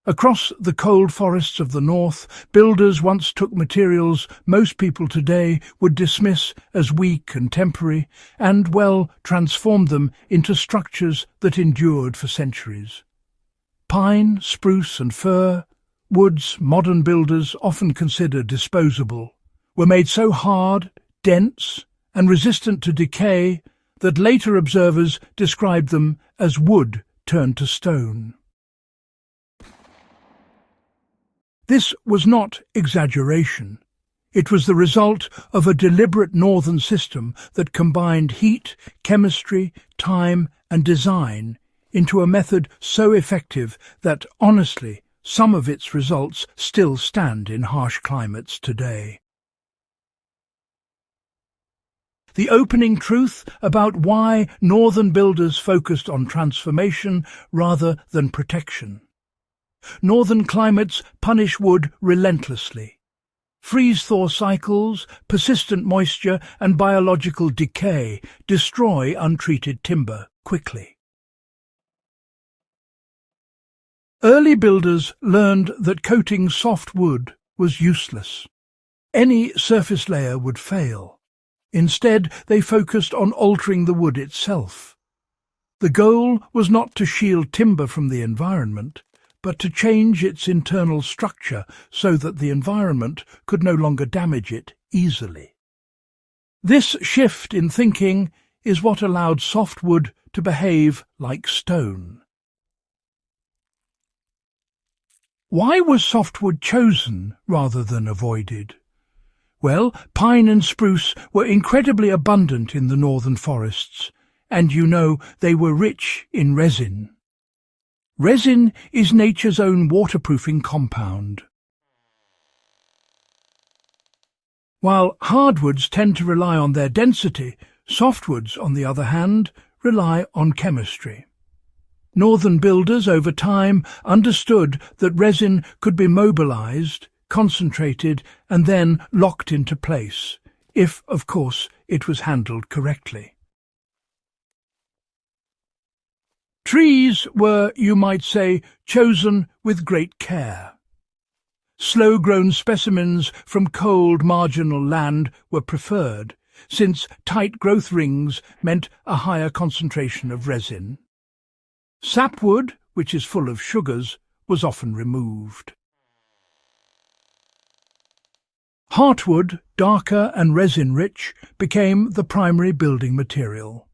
Across the cold forests of the north, builders once took materials most people today would dismiss as weak and temporary, and, well, transformed them into structures that endured for centuries. Pine, spruce and fir, woods modern builders often consider disposable, were made so hard, dense and resistant to decay that later observers described them as wood turned to stone. This was not exaggeration. It was the result of a deliberate northern system that combined heat, chemistry, time and design into a method so effective that, honestly, some of its results still stand in harsh climates today. The opening truth about why northern builders focused on transformation rather than protection. Northern climates punish wood relentlessly. Freeze-thaw cycles, persistent moisture and biological decay destroy untreated timber quickly. Early builders learned that coating soft wood was useless. Any surface layer would fail. Instead, they focused on altering the wood itself. The goal was not to shield timber from the environment, but to change its internal structure so that the environment could no longer damage it easily. This shift in thinking is what allowed softwood to behave like stone. Why was softwood chosen rather than avoided? Well, pine and spruce were incredibly abundant in the northern forests, and they were rich in resin. Resin is nature's own waterproofing compound. While hardwoods tend to rely on their density, softwoods, on the other hand, rely on chemistry. Northern builders over time understood that resin could be mobilized, concentrated and then locked into place, if, of course, it was handled correctly. Trees were, you might say, chosen with great care. Slow-grown specimens from cold marginal land were preferred, since tight growth rings meant a higher concentration of resin. Sapwood, which is full of sugars, was often removed. Heartwood, darker and resin-rich, became the primary building material.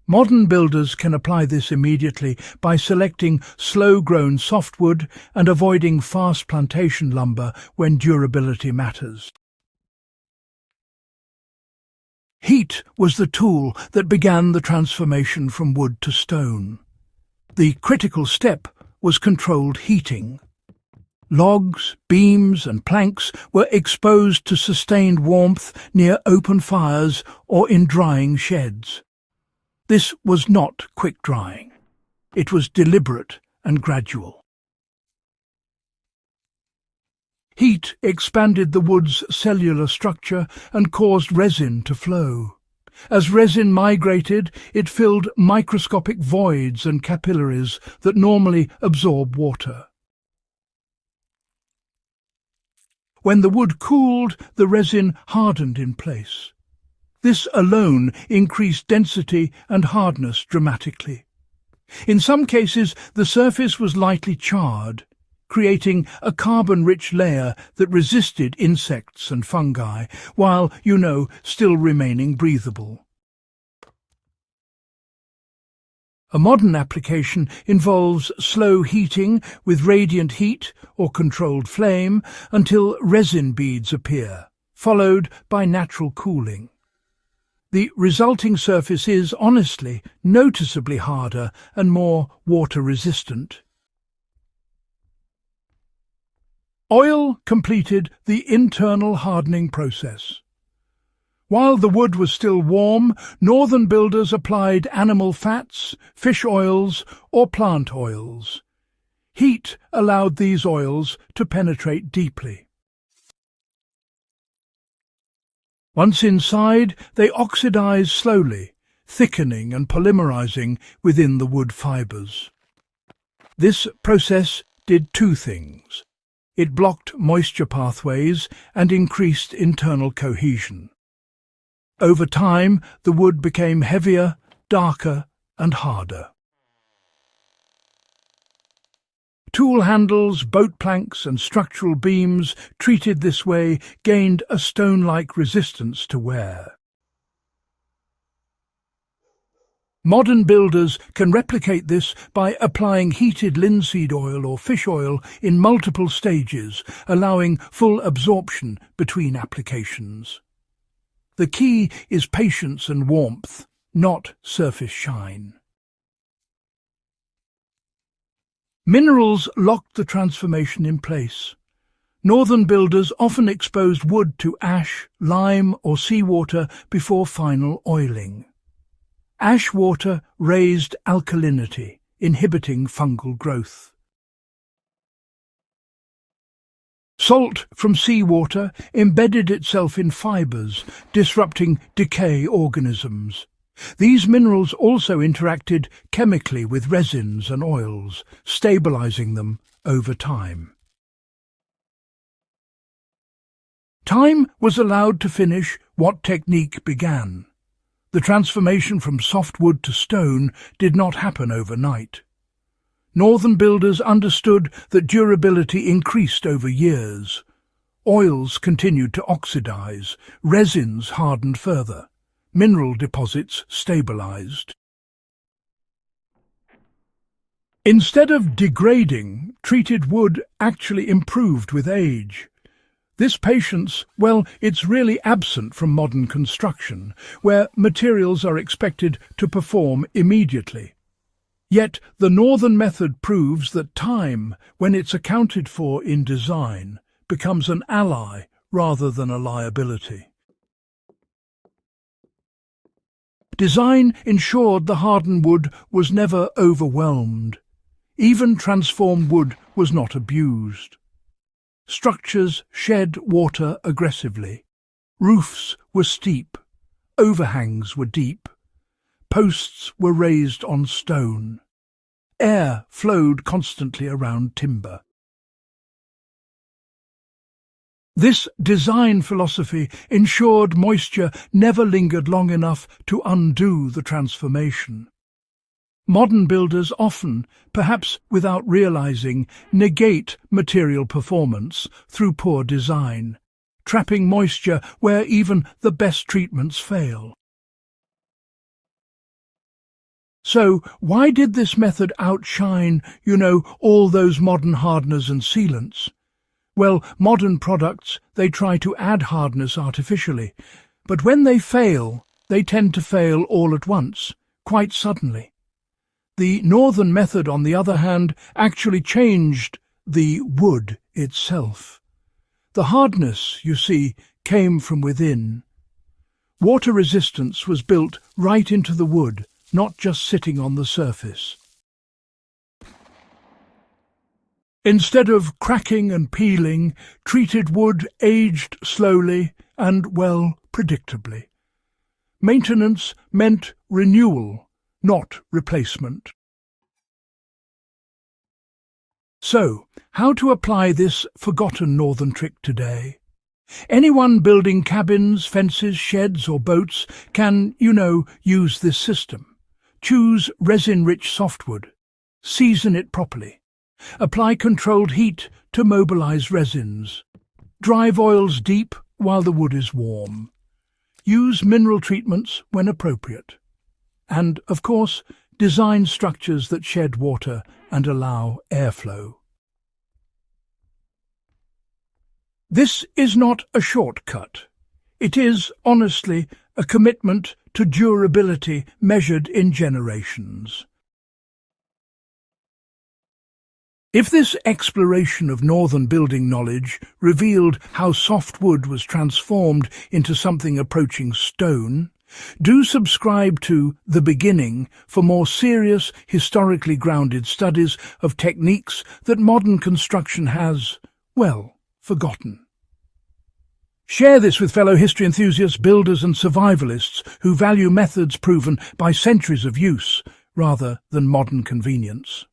Modern builders can apply this immediately by selecting slow-grown softwood and avoiding fast plantation lumber when durability matters. Heat was the tool that began the transformation from wood to stone. The critical step was controlled heating. Logs, beams and planks were exposed to sustained warmth near open fires or in drying sheds. This was not quick drying. It was deliberate and gradual. Heat expanded the wood's cellular structure and caused resin to flow. As resin migrated, it filled microscopic voids and capillaries that normally absorb water. When the wood cooled, the resin hardened in place. This alone increased density and hardness dramatically. In some cases, the surface was lightly charred, creating a carbon-rich layer that resisted insects and fungi, while, still remaining breathable. A modern application involves slow heating with radiant heat or controlled flame until resin beads appear, followed by natural cooling. The resulting surface is, honestly, noticeably harder and more water-resistant. Oil completed the internal hardening process. While the wood was still warm, northern builders applied animal fats, fish oils, or plant oils. Heat allowed these oils to penetrate deeply. Once inside, they oxidized slowly, thickening and polymerizing within the wood fibers. This process did two things. It blocked moisture pathways and increased internal cohesion. Over time, the wood became heavier, darker, and harder. Tool handles, boat planks, and structural beams treated this way gained a stone-like resistance to wear. Modern builders can replicate this by applying heated linseed oil or fish oil in multiple stages, allowing full absorption between applications. The key is patience and warmth, not surface shine. Minerals locked the transformation in place. Northern builders often exposed wood to ash, lime, or seawater before final oiling. Ash water raised alkalinity, inhibiting fungal growth. Salt from seawater embedded itself in fibres, disrupting decay organisms. These minerals also interacted chemically with resins and oils, stabilizing them over time. Time was allowed to finish what technique began. The transformation from softwood to stone did not happen overnight. Northern builders understood that durability increased over years. Oils continued to oxidize, resins hardened further, mineral deposits stabilized. Instead of degrading, treated wood actually improved with age. This patience, well, it's really absent from modern construction, where materials are expected to perform immediately. Yet the northern method proves that time, when it's accounted for in design, becomes an ally rather than a liability. Design ensured the hardened wood was never overwhelmed. Even transformed wood was not abused. Structures shed water aggressively. Roofs were steep. Overhangs were deep. Posts were raised on stone. Air flowed constantly around timber. This design philosophy ensured moisture never lingered long enough to undo the transformation. Modern builders often, perhaps without realizing, negate material performance through poor design, trapping moisture where even the best treatments fail. So, why did this method outshine, all those modern hardeners and sealants? Well, modern products, they try to add hardness artificially, but when they fail, they tend to fail all at once, quite suddenly. The northern method, on the other hand, actually changed the wood itself. The hardness, you see, came from within. Water resistance was built right into the wood, not just sitting on the surface. Instead of cracking and peeling, treated wood aged slowly and, well, predictably. Maintenance meant renewal, not replacement. So, how to apply this forgotten northern trick today? Anyone building cabins, fences, sheds or boats can, use this system. Choose resin-rich softwood. Season it properly. Apply controlled heat to mobilize resins. Drive oils deep while the wood is warm. Use mineral treatments when appropriate. And, of course, design structures that shed water and allow airflow. This is not a shortcut. It is, honestly, a commitment to durability measured in generations. If this exploration of northern building knowledge revealed how soft wood was transformed into something approaching stone, do subscribe to The Beginning for more serious, historically grounded studies of techniques that modern construction has, well, forgotten. Share this with fellow history enthusiasts, builders and survivalists who value methods proven by centuries of use rather than modern convenience.